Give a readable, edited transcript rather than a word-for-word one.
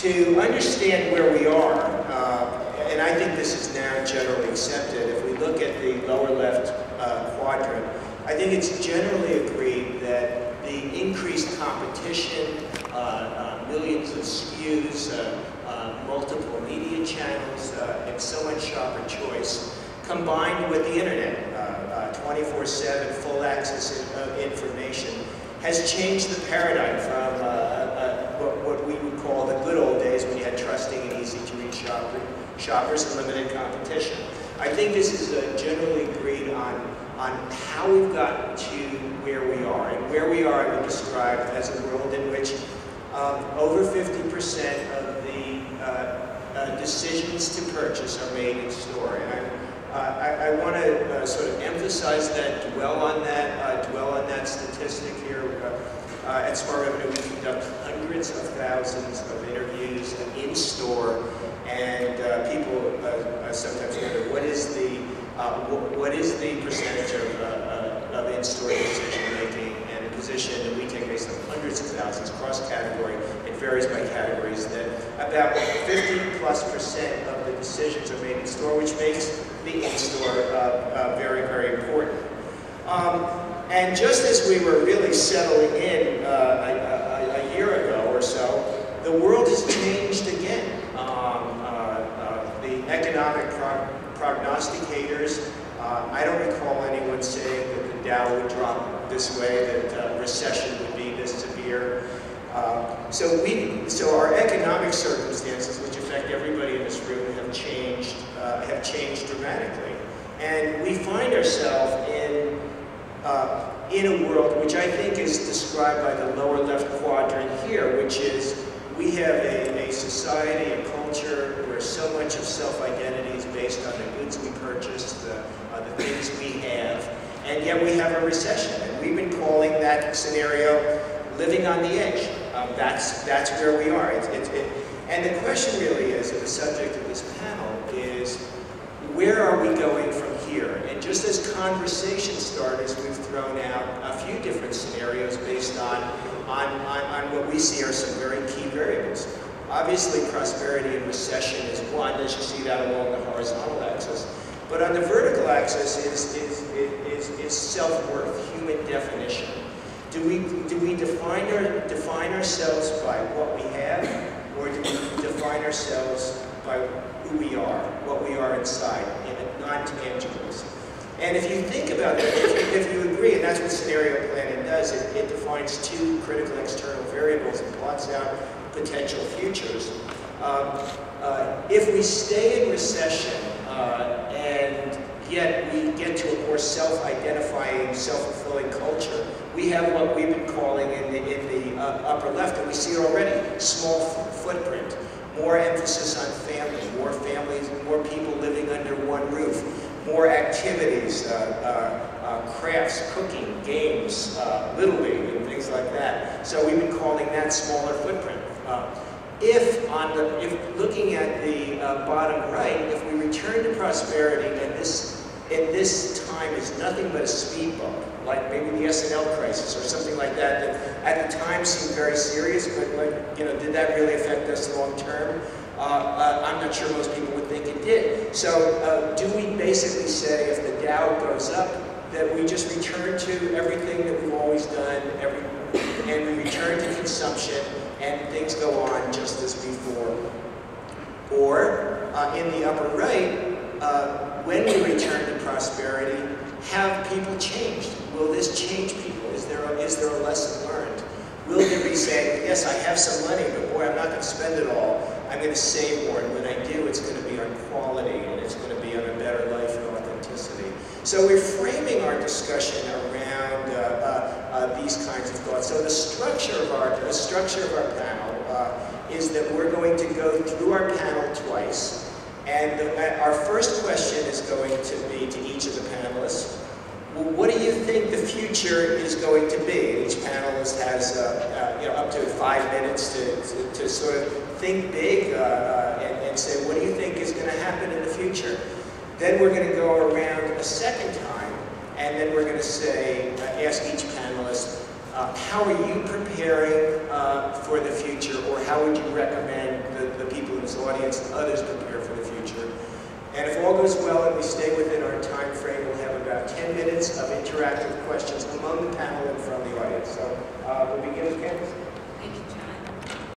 To understand where we are, and I think this is now generally accepted, if we look at the lower left quadrant, I think it's generally agreed that the increased competition, millions of SKUs, multiple media channels, and so much shopper choice, combined with the internet, 24/7 full access of information, has changed the paradigm from what we would call the good old days when you had trusting and easy to reach shoppers and limited competition. I think this is generally agreed on how we've gotten to where we are. And where we are, I would describe as a world in which over 50% of the decisions to purchase are made in store. And I want to sort of emphasize that, dwell on that statistic here. At SmartRevenue, we conduct hundreds of thousands of interviews in store, and people sometimes wonder what is the percentage of in-store decision making and position that we take based on hundreds of thousands cross category. It varies by categories. That about 50+% of the decisions are made in store, which makes the in-store very, very important. And just as we were really settling in a year ago or so, the world has changed again. The economic prognosticators, I don't recall anyone saying that the Dow would drop this way, that recession would be this severe. So our economic circumstances, which affect everybody in this room, have changed dramatically. And we find ourselves in a world which I think is described by the lower left quadrant here, which is we have a society, a culture where so much of self-identity is based on the goods we purchase, the things we have, and yet we have a recession. And we've been calling that scenario living on the edge. That's where we are. And the question really is, and the subject of this panel is, where are we going from here? And just as conversation starters, we've thrown out a few different scenarios based on what we see are some very key variables. Obviously, prosperity and recession is one, as you see that along the horizontal axis. But on the vertical axis is self-worth, human definition. Do we define ourselves by what we have, or do we define ourselves by who we are, what we are inside, in non-tangibles? And if you think about that, if you agree, and that's what scenario planning does, it defines two critical external variables and plots out potential futures. If we stay in recession and yet we get to a more self-identifying, self-fulfilling culture, we have what we've been calling in the upper left, and we see it already, small footprint, more emphasis on family, more families, more people living under one roof, more activities, crafts, cooking, games, Little League, and things like that. So we've been calling that smaller footprint. If looking at the bottom right, if we return to prosperity and this time is nothing but a speed bump, like maybe the S&L crisis or something like that, that at the time seemed very serious, but did that really affect us long term? I'm not sure most people would think it did. So do we basically say if the Dow goes up, that we just return to everything that we've always done, and we return to consumption, and things go on just as before? Or in the upper right, when we return to prosperity, have people changed? Will this change people? Is there a lesson learned? Will there be saying, yes, I have some money, but boy, I'm not going to spend it all. I'm going to save more, and when I do, it's going to be on quality, and it's going to be on a better life and authenticity. So we're framing our discussion around these kinds of thoughts. So the structure of our panel is that we're going to go through our panel twice, and our first question is going to be to each of the panelists. Well, what do you think the future is going to be? Each panelist has up to 5 minutes to sort of think big and say, what do you think is going to happen in the future? Then we're going to go around a second time, and then we're going to say, ask each panelist, how are you preparing for the future, or how would you recommend audience and others prepare for the future. And if all goes well and we stay within our time frame, we'll have about 10 minutes of interactive questions among the panel and from the audience. So we'll begin with Candace. Thank you, John.